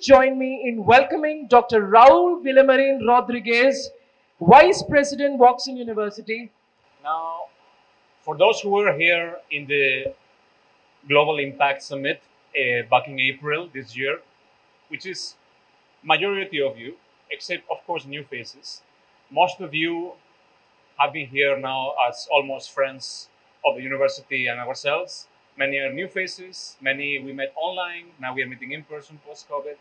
join me in welcoming Dr. Raul Villamarin Rodriguez, Vice President, Woxsen University. Now, for those who were here in the Global Impact Summit back in April this year, which is majority of you, except of course new faces, most of you have been here now as almost friends of the university and ourselves. Many are new faces, many we met online, now we are meeting in person post-COVID.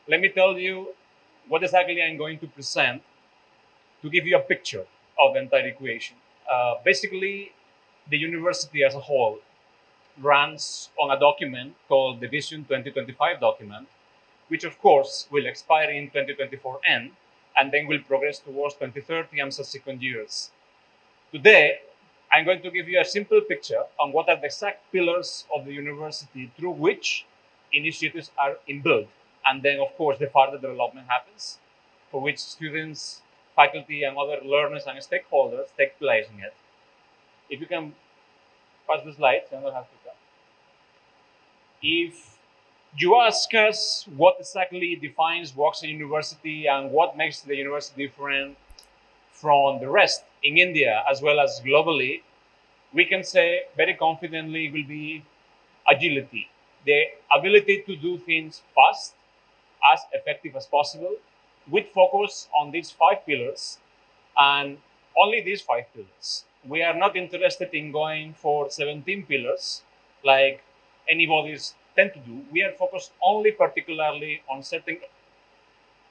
Let me tell you what exactly I'm going to present to give you a picture of the entire equation. Basically, the university as a whole runs on a document called the Vision 2025 document, which of course will expire in 2024 end, and then will progress towards 2030 and subsequent years. Today, I'm going to give you a simple picture on what are the exact pillars of the university through which initiatives are inbuilt, and then of course the further development happens, for which students, faculty, and other learners and stakeholders take place in it. If you can pass the slides, I don't have to come. If you ask us what exactly defines Woxsen University and what makes the university different from the rest in India as well as globally, we can say very confidently it will be agility, the ability to do things fast, as effective as possible, with focus on these 5 pillars and only these 5 pillars. We are not interested in going for 17 pillars like anybody's tend to do. We are focused only particularly on certain,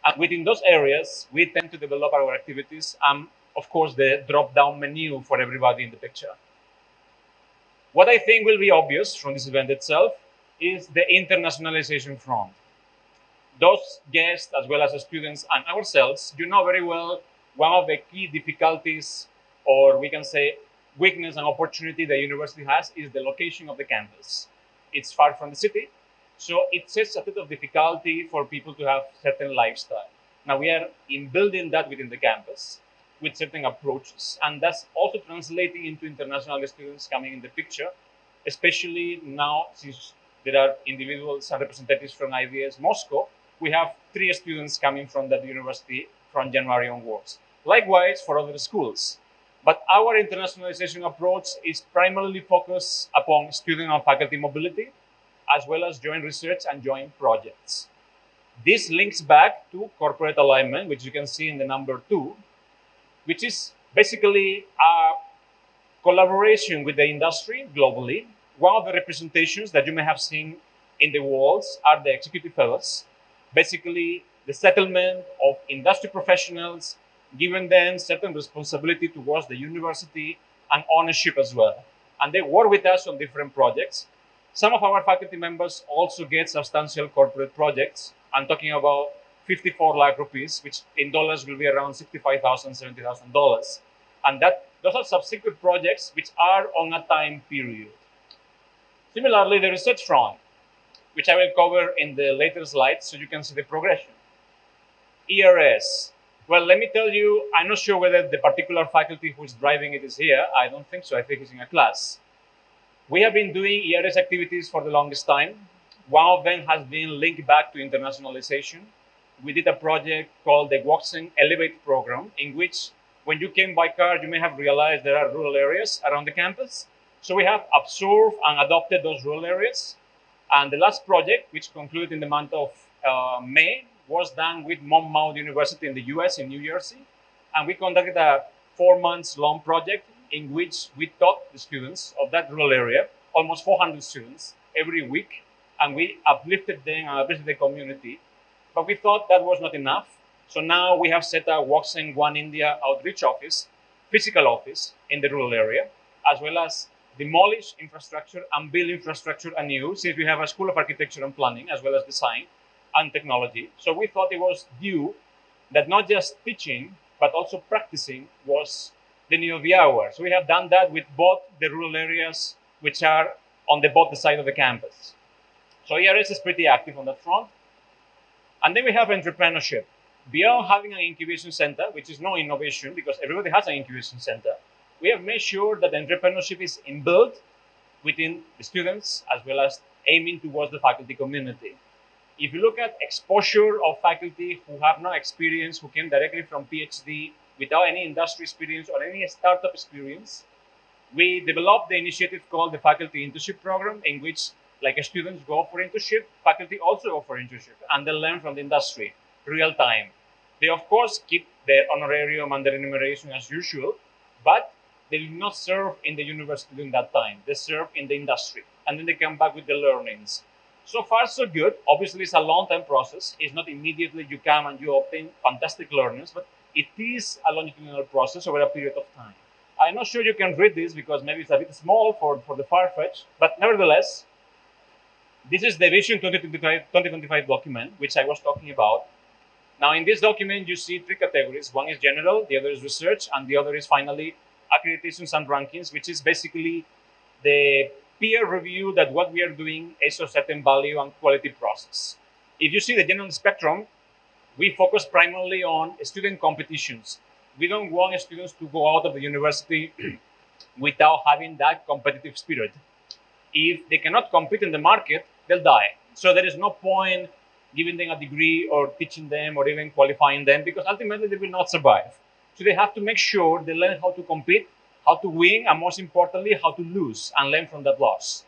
and within those areas, we tend to develop our activities and of course the drop-down menu for everybody in the picture. What I think will be obvious from this event itself is the internationalization front. Those guests, as well as the students and ourselves, you know very well one of the key difficulties, or we can say weakness and opportunity the university has, is the location of the campus. It's far from the city, so it sets a bit of difficulty for people to have certain lifestyle. Now we are in building that within the campus with certain approaches, and that's also translating into international students coming in the picture, especially now since there are individuals and representatives from HYBIZ Moscow. We have 3 students coming from that university from January onwards. Likewise for other schools. But our internationalization approach is primarily focused upon student and faculty mobility, as well as joint research and joint projects. This links back to corporate alignment, which you can see in the number 2, which is basically a collaboration with the industry globally. One of the representations that you may have seen in the walls are the executive fellows, basically the settlement of industry professionals, giving them certain responsibility towards the university and ownership as well. And they work with us on different projects. Some of our faculty members also get substantial corporate projects. I'm talking about 54 lakh rupees, which in dollars will be around $65,000, $70,000. And those are subsequent projects which are on a time period. Similarly, the research front, which I will cover in the later slides so you can see the progression. ERS. Well, let me tell you, I'm not sure whether the particular faculty who is driving it is here. I don't think so. I think he's in a class. We have been doing ERS activities for the longest time. One of them has been linked back to internationalization. We did a project called the Woxsen Elevate program, in which when you came by car, you may have realized there are rural areas around the campus. So we have absorbed and adopted those rural areas. And the last project, which concluded in the month of May, was done with Monmouth University in the US, in New Jersey. And we conducted a 4 months long project in which we taught the students of that rural area, almost 400 students every week. And we uplifted them and uplifted the community. But we thought that was not enough. So now we have set up Woxsen One India outreach office, physical office in the rural area, as well as demolish infrastructure and build infrastructure anew, since we have a School of Architecture and Planning, as well as design and technology. So we thought it was due that not just teaching, but also practicing was the need of the hour. So we have done that with both the rural areas, which are on both the side of the campus. So ERS is pretty active on that front. And then we have entrepreneurship. Beyond having an incubation center, which is no innovation because everybody has an incubation center, we have made sure that entrepreneurship is inbuilt within the students as well as aiming towards the faculty community. If you look at exposure of faculty who have no experience, who came directly from PhD without any industry experience or any startup experience, we developed the initiative called the Faculty Internship Program, in which like students go for internship, faculty also go for internship, and they learn from the industry real time. They of course keep their honorarium and their remuneration as usual, but they will not serve in the university during that time. They serve in the industry, and then they come back with the learnings. So far, so good. Obviously, it's a long-term process. It's not immediately you come and you obtain fantastic learnings, but it is a longitudinal process over a period of time. I'm not sure you can read this because maybe it's a bit small for the far-fetched, but nevertheless, this is the Vision 2025 document, which I was talking about. Now, in this document, you see three categories. One is general, the other is research, and the other is finally accreditations and rankings, which is basically the peer review that what we are doing is a certain value and quality process. If you see the general spectrum, we focus primarily on student competitions. We don't want students to go out of the university without having that competitive spirit. If they cannot compete in the market, they'll die. So there is no point giving them a degree or teaching them or even qualifying them, because ultimately they will not survive. So they have to make sure they learn how to compete, how to win, and most importantly, how to lose and learn from that loss.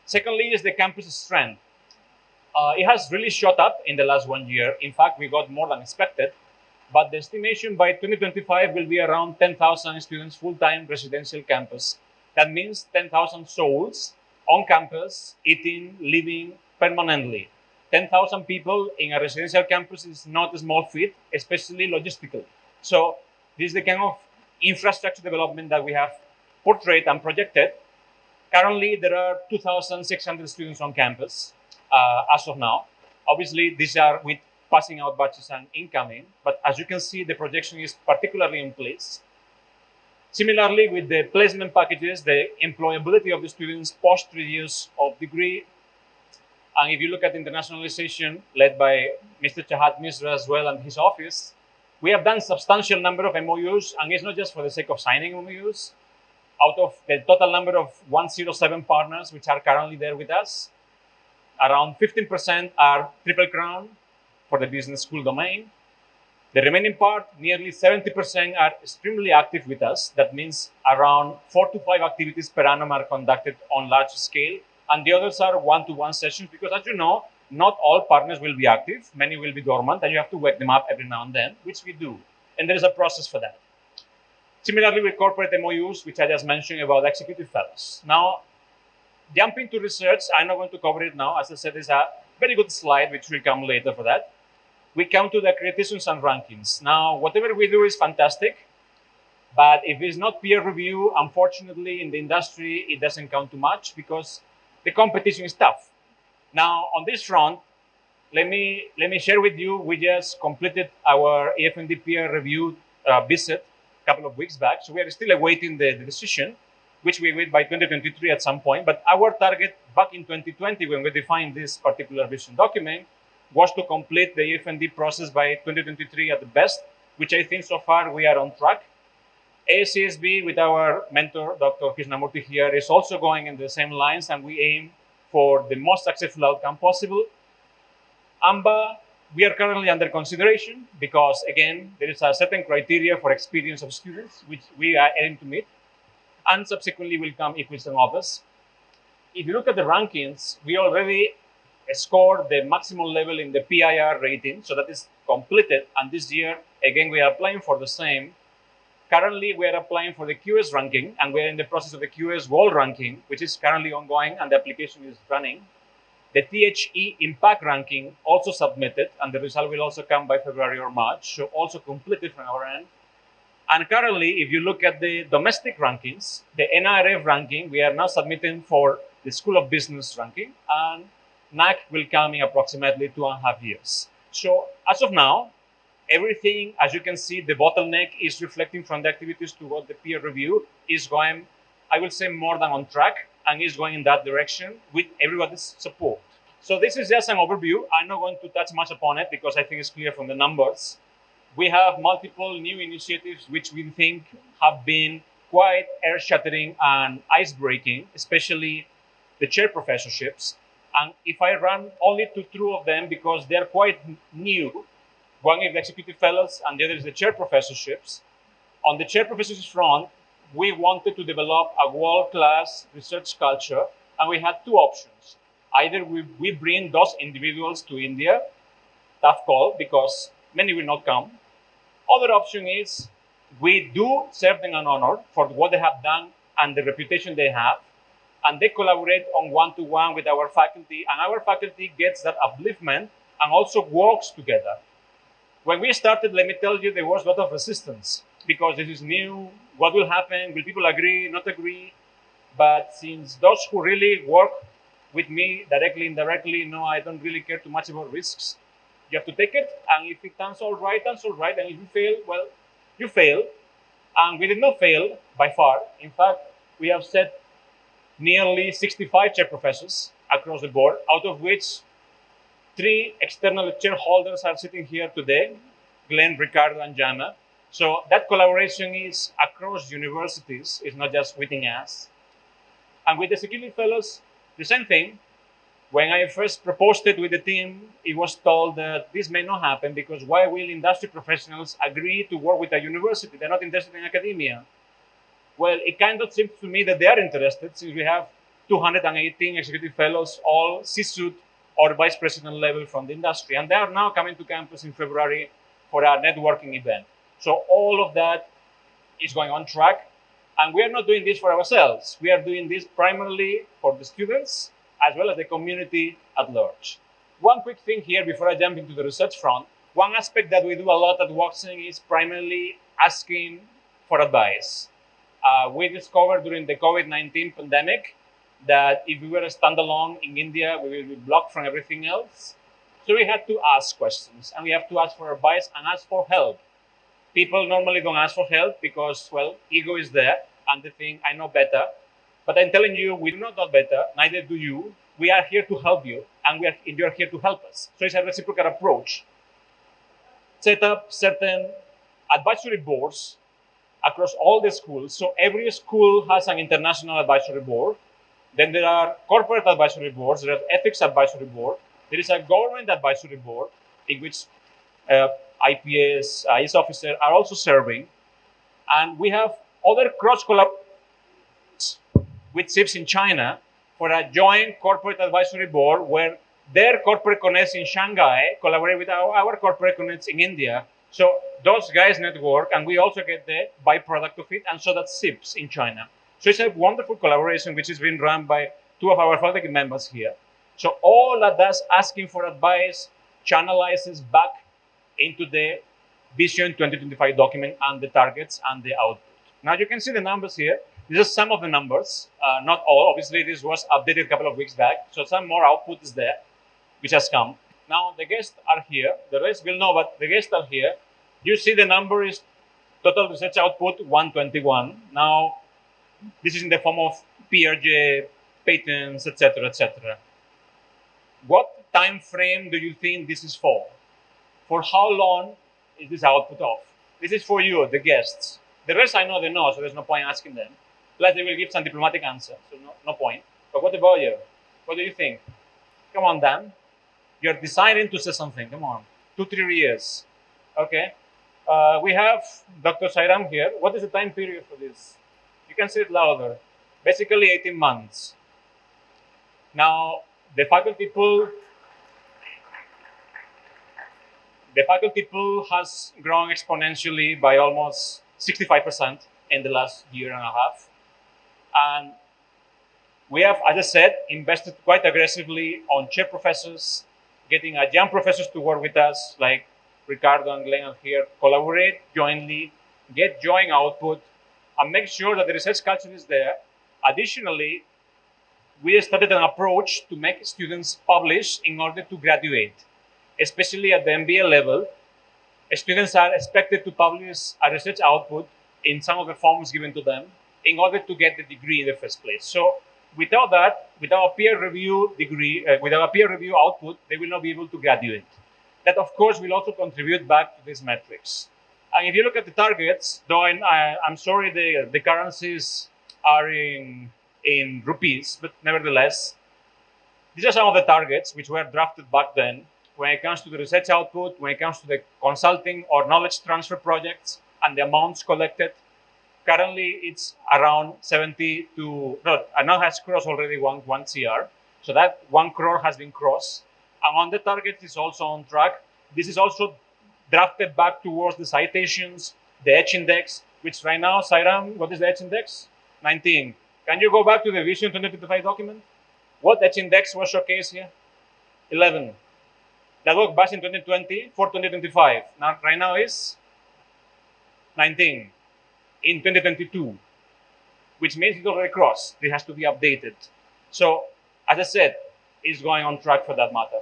Secondly is the campus strength. It has really shot up in the last 1 year. In fact, we got more than expected, but the estimation by 2025 will be around 10,000 students full-time residential campus. That means 10,000 souls on campus, eating, living permanently. 10,000 people in a residential campus is not a small feat, especially logistically. So this is the kind of infrastructure development that we have portrayed and projected. Currently, there are 2,600 students on campus as of now. Obviously, these are with passing out batches and incoming, but as you can see, the projection is particularly in place. Similarly, with the placement packages, the employability of the students post 3 years of degree. And if you look at internationalization led by Mr. Chahat Misra as well and his office, we have done substantial number of MOUs, and it's not just for the sake of signing MOUs. Out of the total number of 107 partners which are currently there with us, around 15% are Triple Crown for the business school domain. The remaining part, nearly 70%, are extremely active with us. That means around 4 to 5 activities per annum are conducted on large scale, and the others are one-to-one sessions, because as you know, not all partners will be active. Many will be dormant, and you have to wake them up every now and then, which we do. And there is a process for that. Similarly, with corporate MOUs, which I just mentioned about executive fellows. Now, jumping to research, I'm not going to cover it now. As I said, it's a very good slide, which will come later for that. We come to the accreditations and rankings. Now, whatever we do is fantastic, but if it's not peer review, unfortunately, in the industry, it doesn't count too much because the competition is tough. Now, on this front, let me share with you, we just completed our EFND peer review visit a couple of weeks back. So we are still awaiting the decision, which we will by 2023 at some point. But our target back in 2020, when we defined this particular vision document, was to complete the EFND process by 2023 at the best, which I think so far we are on track. ACSB with our mentor, Dr. Krishnamurthy here, is also going in the same lines, and we aim for the most successful outcome possible. AMBA, we are currently under consideration because, again, there is a certain criteria for experience of students, which we are aiming to meet, and subsequently will come equals and others. If you look at the rankings, we already scored the maximum level in the PIR rating, so that is completed, and this year, again, we are applying for the same. Currently, we are applying for the QS ranking, and we are in the process of the QS World ranking, which is currently ongoing, and the application is running. The THE Impact ranking also submitted, and the result will also come by February or March, so also completed from our end. And currently, if you look at the domestic rankings, the NRF ranking, we are now submitting for the School of Business ranking, and NAC will come in approximately 2.5 years. So as of now, everything, as you can see, the bottleneck is reflecting from the activities to what the peer review is going, I will say, more than on track, and is going in that direction with everybody's support. So this is just an overview. I'm not going to touch much upon it because I think it's clear from the numbers. We have multiple new initiatives which we think have been quite earth-shattering and ice-breaking, especially the chair professorships. And if I run only two of them because they're quite new, one is the executive fellows and the other is the chair professorships. On the chair professorships front, we wanted to develop a world-class research culture, and we had two options. Either we bring those individuals to India, tough call because many will not come. Other option is we do serve them an honor for what they have done and the reputation they have, and they collaborate on one-to-one with our faculty, and our faculty gets that upliftment and also works together. When we started, let me tell you, there was a lot of resistance because this is new. What will happen? Will people agree, not agree? But since those who really work with me directly, indirectly, know I don't really care too much about risks. You have to take it, and if it turns all right, turns all right. And if you fail, well, you fail. And we did not fail by far. In fact, we have set nearly 65 chair professors across the board, out of which 3 external shareholders are sitting here today, Glenn, Ricardo, and Jana. So that collaboration is across universities, it's not just within us. And with the security fellows, the same thing. When I first proposed it with the team, it was told that this may not happen because why will industry professionals agree to work with a university? They're not interested in academia. Well, it kind of seems to me that they are interested since we have 218 executive fellows, all C-suite or vice president level from the industry. And they are now coming to campus in February for our networking event. So all of that is going on track. And we are not doing this for ourselves. We are doing this primarily for the students as well as the community at large. One quick thing here before I jump into the research front. One aspect that we do a lot at Woxsen is primarily asking for advice. We discovered during the COVID-19 pandemic that if we were a standalone in India, we will be blocked from everything else. So we had to ask questions, and we have to ask for advice and ask for help. People normally don't ask for help because, well, ego is there, and they think, I know better. But I'm telling you, we do not know better, neither do you. We are here to help you, and you're here to help us. So it's a reciprocal approach. Set up certain advisory boards across all the schools. So every school has an international advisory board. Then there are corporate advisory boards, there are ethics advisory board. There is a government advisory board in which IPS, IS officers are also serving. And we have other cross collaborations with SIPs in China for a joint corporate advisory board where their corporate connects in Shanghai collaborate with our corporate connects in India. So those guys network, and we also get the byproduct of it, and so that's SIPs in China. So it's a wonderful collaboration which is being run by 2 of our faculty members here. So all of us asking for advice channelizes back into the Vision 2025 document and the targets and the output. Now you can see the numbers here. These are some of the numbers, not all. Obviously, this was updated a couple of weeks back. So some more output is there, which has come. Now the guests are here. The rest will know, but the guests are here. You see the number is total research output 121. Now, this is in the form of PRJ, patents, etc., etc. What time frame do you think this is for? For how long is this output of? This is for you, the guests. The rest I know they know, so there's no point asking them. Plus they will give some diplomatic answer, so no point. But what about you? What do you think? Come on, Dan. You're deciding to say something. Come on. 2-3 years. Okay. We have Dr. Sairam here. What is the time period for this? You can say it louder. Basically 18 months. Now, the faculty pool has grown exponentially by almost 65% in the last year and a half. And we have, as I said, invested quite aggressively on chair professors, getting young professors to work with us, like Ricardo and Glenn are here, collaborate jointly, get joint output, and make sure that the research culture is there. Additionally, we started an approach to make students publish in order to graduate, especially at the MBA level. Students are expected to publish a research output in some of the forms given to them in order to get the degree in the first place. So without that, without a peer review degree, without a peer review output, they will not be able to graduate. That, of course, will also contribute back to these metrics. And if you look at the targets, though I'm sorry the currencies are in rupees, but nevertheless, These are some of the targets which were drafted back then when it comes to the research output, when it comes to the consulting or knowledge transfer projects and the amounts collected. Currently, it's around 70 to, no, and now has crossed already one CR. So that 1 crore has been crossed. And on the target is also on track. This is also drafted back towards the citations, the H index, which right now, Sairam, what is the H index? 19. Can you go back to the Vision 2025 document? What H index was showcased here? 11. That was back in 2020 for 2025. Now, right now is 19 in 2022, which means it's already crossed. It has to be updated. So, as I said, it's going on track for that matter.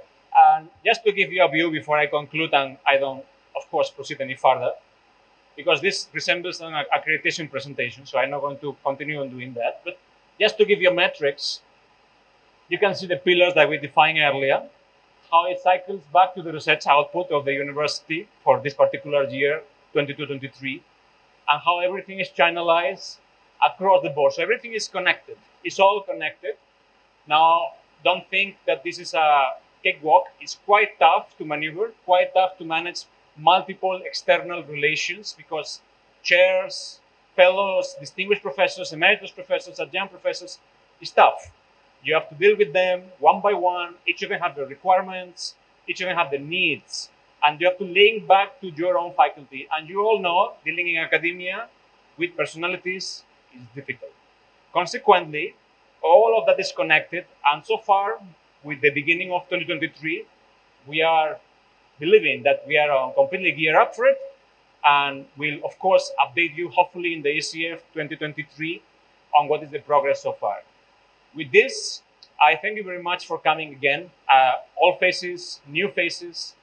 And just to give you a view before I conclude, and I don't, of course, proceed any further, because this resembles an accreditation presentation, so I'm not going to continue on doing that. But just to give you metrics, you can see the pillars that we defined earlier, how it cycles back to the research output of the university for this particular year, 22-23, and how everything is channelized across the board. So everything is connected. It's all connected. Now, don't think that this is a cakewalk. It's quite tough to maneuver, quite tough to manage multiple external relations because chairs, fellows, distinguished professors, emeritus professors, adjunct professors, is tough. You have to deal with them one by one. Each of them have the requirements. Each of them have the needs. And you have to link back to your own faculty. And you all know, dealing in academia with personalities is difficult. Consequently, all of that is connected. And so far, with the beginning of 2023, we are believing that we are completely geared up for it. And we'll, of course, update you, hopefully, in the ACF 2023 on what is the progress so far. With this, I thank you very much for coming again. All faces, new faces,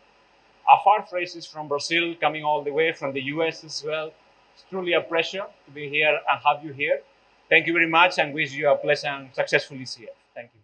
afar faces from Brazil, coming all the way from the US as well. It's truly a pleasure to be here and have you here. Thank you very much and wish you a pleasant, successful ECF. Thank you.